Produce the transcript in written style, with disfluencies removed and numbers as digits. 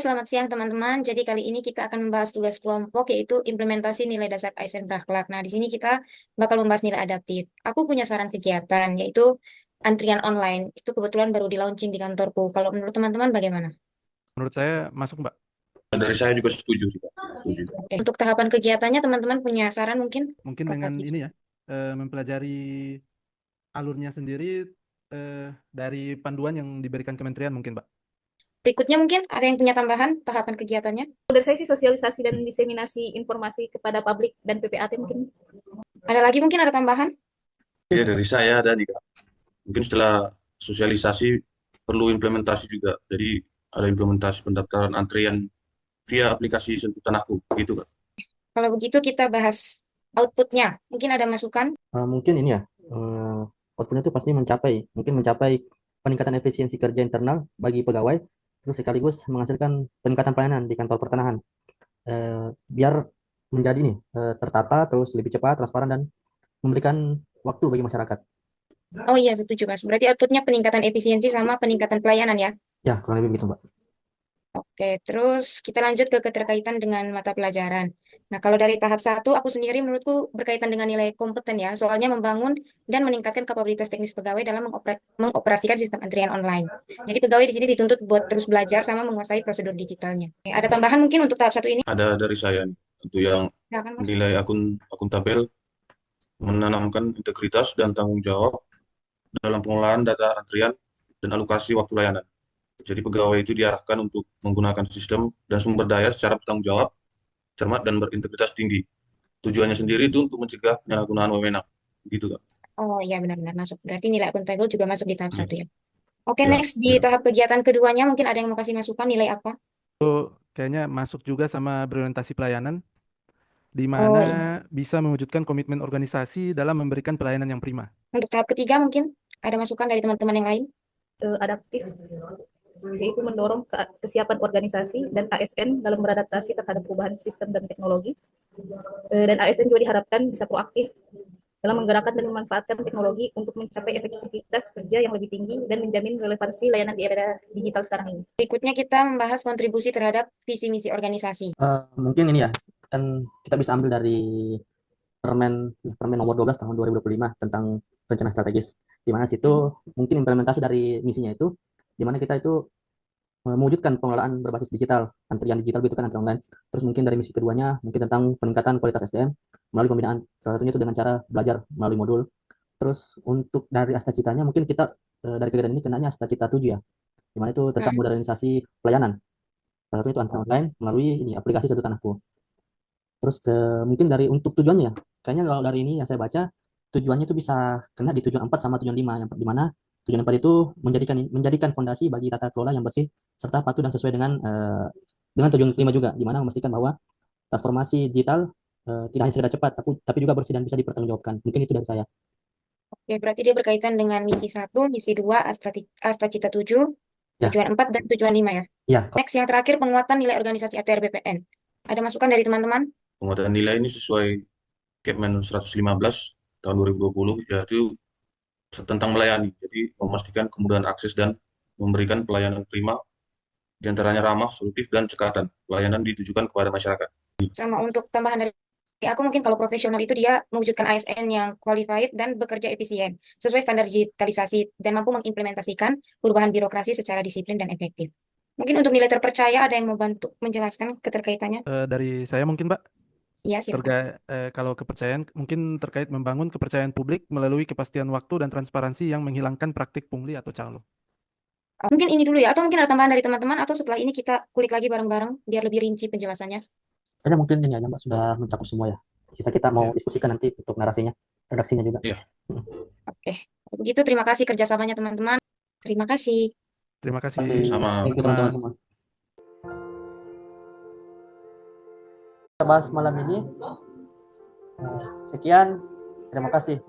selamat siang teman-teman. Jadi kali ini kita akan membahas tugas kelompok yaitu implementasi nilai dasar ASN berakhlak. Nah, di sini kita bakal membahas nilai adaptif. Aku punya saran kegiatan yaitu antrian online. Itu kebetulan baru di launching di kantorku. Kalau menurut teman-teman bagaimana? Menurut saya masuk, Mbak. Dari saya juga setuju sih, Pak. Setuju. Oke. Untuk tahapan kegiatannya teman-teman punya saran mungkin? Mungkin dengan Adaptif. ini ya, mempelajari alurnya sendiri dari panduan yang diberikan kementerian mungkin, Mbak. Berikutnya mungkin ada yang punya tambahan tahapan kegiatannya? Dari saya sih sosialisasi dan diseminasi informasi kepada publik dan PPAT mungkin. Ada lagi mungkin ada tambahan? Ya, dari saya ada nih, Kak. Mungkin setelah sosialisasi perlu implementasi juga. Jadi ada implementasi pendaftaran antrian via aplikasi Sentuh Tanahku, gitu, Kak. Kalau begitu kita bahas outputnya. Mungkin ada masukan? Mungkin ini ya, outputnya itu pasti mencapai peningkatan efisiensi kerja internal bagi pegawai, terus sekaligus menghasilkan peningkatan pelayanan di kantor pertanahan. Biar menjadi tertata, terus lebih cepat, transparan, dan memberikan waktu bagi masyarakat. Oh iya, setuju Mas. Berarti outputnya peningkatan efisiensi sama peningkatan pelayanan ya? Ya, kurang lebih begitu, Mbak. Oke, terus kita lanjut ke keterkaitan dengan mata pelajaran. Nah, kalau dari tahap satu, aku sendiri menurutku berkaitan dengan nilai kompeten ya, soalnya membangun dan meningkatkan kapabilitas teknis pegawai dalam mengoperasikan sistem antrian online. Jadi pegawai di sini dituntut buat terus belajar sama menguasai prosedur digitalnya. Oke, ada tambahan mungkin untuk tahap satu ini? Ada dari saya nih, untuk yang Ya kan, Mas? nilai akuntabel, menanamkan integritas dan tanggung jawab dalam pengelolaan data antrian dan alokasi waktu layanan. Jadi pegawai itu diarahkan untuk menggunakan sistem dan sumber daya secara bertanggung jawab, cermat, dan berintegritas tinggi. Tujuannya sendiri itu untuk mencegah penyalahgunaan wewenang. Gitu, Kak. Oh iya, benar-benar masuk. Berarti nilai akuntabel juga masuk di tahap Hmm. satu ya. Oke, Ya, next di ya. tahap kegiatan keduanya mungkin ada yang mau kasih masukan nilai apa? Kayaknya masuk juga sama berorientasi pelayanan, di mana Oh iya. bisa mewujudkan komitmen organisasi dalam memberikan pelayanan yang prima. Untuk tahap ketiga mungkin ada masukan dari teman-teman yang lain? Adaptif, yaitu mendorong kesiapan organisasi dan ASN dalam beradaptasi terhadap perubahan sistem dan teknologi. Dan ASN juga diharapkan bisa proaktif dalam menggerakkan dan memanfaatkan teknologi untuk mencapai efektivitas kerja yang lebih tinggi dan menjamin relevansi layanan di era digital sekarang ini. Berikutnya kita membahas kontribusi terhadap visi misi organisasi. Mungkin ini ya, kan kita bisa ambil dari Permen Permen nomor 12 tahun 2025 tentang rencana strategis, di mana situ mungkin implementasi dari misinya itu, di mana kita itu mewujudkan pengelolaan berbasis digital, antrian digital gitu kan, antrian online. Terus mungkin dari misi keduanya mungkin tentang peningkatan kualitas SDM melalui pembinaan, salah satunya itu dengan cara belajar melalui modul. Terus untuk dari asta citanya mungkin kita dari kegiatan ini kenanya asta cita 7 ya, di mana itu tentang Hmm. modernisasi pelayanan. Salah satunya itu antrian online melalui ini aplikasi Satu Tanahku. Terus mungkin dari untuk tujuannya ya, kayaknya kalau dari ini yang saya baca, tujuannya itu bisa kena di tujuan 4 sama tujuan 5, yang di mana tujuan 4 itu menjadikan fondasi bagi tata kelola yang bersih serta patuh dan sesuai dengan tujuan kelima juga, di mana memastikan bahwa transformasi digital tidak hanya sekedar cepat tapi juga bersih dan bisa dipertanggungjawabkan. Mungkin itu dari saya. Oke, berarti dia berkaitan dengan misi satu, misi 2, Asta Cita 7, Ya, tujuan 4, dan tujuan 5 ya. ya. Next, yang terakhir penguatan nilai organisasi ATR BPN. Ada masukan dari teman-teman? Penguatan nilai ini sesuai Kepmen 115 tahun 2020, yaitu tentang melayani. Jadi memastikan kemudahan akses dan memberikan pelayanan prima, diantaranya ramah, solutif, dan cekatan. Pelayanan ditujukan kepada masyarakat. Sama untuk tambahan dari aku mungkin kalau profesional itu dia mewujudkan ASN yang qualified dan bekerja efisien, sesuai standar digitalisasi dan mampu mengimplementasikan perubahan birokrasi secara disiplin dan efektif. Mungkin untuk nilai terpercaya ada yang mau bantu menjelaskan keterkaitannya? Dari saya mungkin, Mbak, Iya, silakan. kalau kepercayaan mungkin terkait membangun kepercayaan publik melalui kepastian waktu dan transparansi yang menghilangkan praktik pungli atau calo. Mungkin ini dulu ya, atau mungkin ada tambahan dari teman-teman, atau setelah ini kita kulik lagi bareng-bareng biar lebih rinci penjelasannya. Kayaknya mungkin ini aja Mbak sudah mencakup semua ya. Sisa kita mau Ya, diskusikan nanti untuk narasinya, redaksinya juga. Ya, Oke, kalau begitu terima kasih kerjasamanya teman-teman. Terima kasih. terima kasih. Terima kasih. sama. Thank you teman-teman semua. Kita bahas malam ini. Sekian, terima kasih.